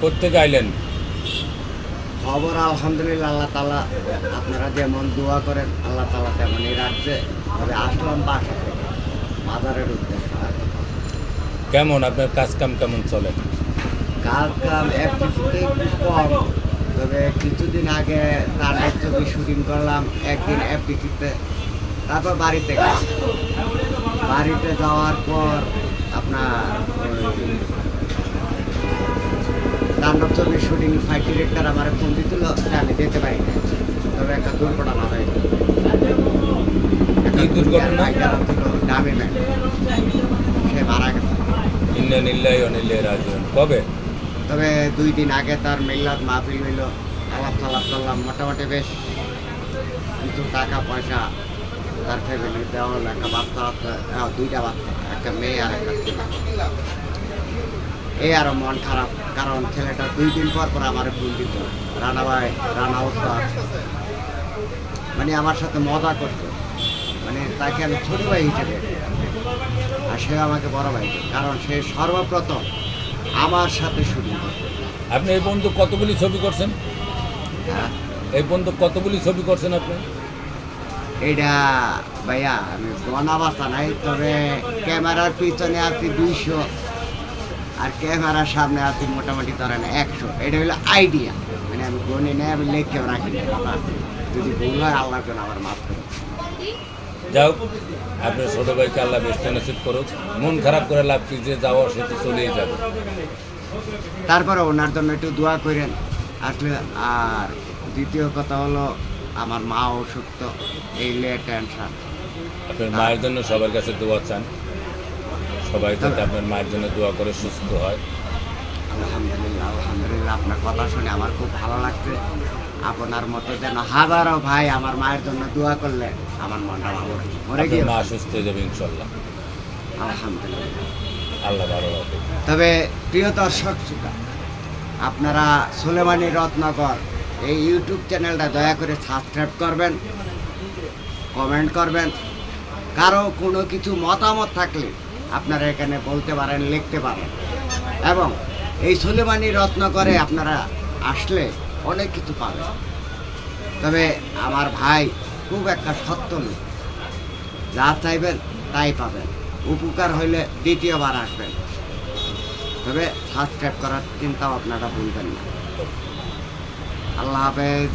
কোত্থেকে আইলেন? খবর আলহামদুলিল্লাহ, আল্লাহ তাআলা আপনারা যেমন দোয়া করেন আল্লাহ তাআলা তেমনই রাখছে। তবে আসলাম বাসা থেকে বাজারের উদ্দেশ্যে। কেমন আপনার কাজ কাম কেমন চলে? কাজ কাম একদিকে একটু কম, তবে কিছুদিন আগে তাণ্ডব ছবি শুটিং করলাম একদিন এফডিসিতে। তারপর বাড়িতে গেলাম। বাড়িতে যাওয়ার পর আপনার তাণ্ডব ছবির শুটিং ফাইট ডিরেক্টর আমার ফোন দিছিল যে আমি যেতে পারি না, তবে একটা দুর্ঘটনা হয়েছে। কি দুর্ঘটনা? দামি ম্যান, সে মারা গেছে। ইন্না লিল্লাহি ওয়া ইন্না ইলাইহি রাজিউন। কবে? তবে 2 দিন আগে তার মিল্লাত মাহফিল হইল, আলাপ সালাপ করলাম। মোটামুটি বেশ কিছু টাকা পয়সা তার ফ্যামিলি দেওয়া হলো। একটা বাচ্চা আছে, 2টা বাচ্চা, একটা মেয়ে আর একটা ছেলে। এই আরো মন খারাপ, কারণ ছেলেটা 2 দিন পর পর আমার ফোন দিত, রানা ভাই, রানা ওস্তাদ, মানে আমার সাথে মজা করতো। মানে তাকে আমি ছোট ভাই হিসেবে, আর সে আমাকে বড় ভাই, কারণ সে সর্বপ্রথম আমার সাথে শুরু করতো। আপনি এই পর্যন্ত কতগুলি ছবি করছেন? হ্যাঁ, এই পর্যন্ত কতগুলি ছবি করছেন আপনি? এইটা ভাইয়া আমি গনা বাসা নাই, তবে ক্যামেরার পিছনে আছি 200, আর ক্যামেরার সামনে আছি মোটামুটি ধরেন 100। এটা হলো আইডিয়া, মানে আমি গণি নেই, আমি লেখেও রাখি না। কথা যদি ভুল হয় আল্লাহর জন্য আবার মাফ করুন। যাও, আপনার ছোট ভাইকে আল্লাহ বেস্ট নসিব করুক। মন খারাপ করে লাভ কি, যে যাওয়া সে তো চলেই যাবে। তারপরে ওনার জন্য একটু দোয়া করেন আসলে। আর দ্বিতীয় কথা হলো আমার মা অসুস্থ, এই নিয়ে টেনশন। আপনার মায়ের জন্য সবার কাছে দোয়া চান, সবাই যাতে আপনার মায়ের জন্য দোয়া করে সুস্থ হয়। আলহামদুলিল্লাহ, আলহামদুলিল্লাহ, আপনার কথা শুনে আমার খুব ভালো লাগছে। আপনার মতো যেন হাজারো ভাই আমার মায়ের জন্য দোয়া করলে আমার মনটা ভালো লাগে। মরে গিয়ে আপনার মা সুস্থ হয়ে যাবে ইনশাল্লাহ। আলহামদুলিল্লাহ। আল্লাহ ভালো রাখে। তবে প্রিয় দর্শক শ্রোতা, আপনারা সুলেমানি রত্নাকর এই ইউটিউব চ্যানেলটা দয়া করে সাবস্ক্রাইব করবেন, কমেন্ট করবেন। কারো কোনো কিছু মতামত থাকলে আপনারা এখানে বলতে পারেন, লিখতে পারেন। এবং এই সুলেমানি রত্নাকরে আপনারা আসলে অনেক কিছু পাবেন। তবে আমার ভাই খুব একটা সত্য লোক, যা চাইবেন তাই পাবেন। উপকার হইলে দ্বিতীয়বার আসবেন। তবে সাবস্ক্রাইব করার চিন্তাও আপনারা ভুলবেন না। আল্লাহ হাফেজ।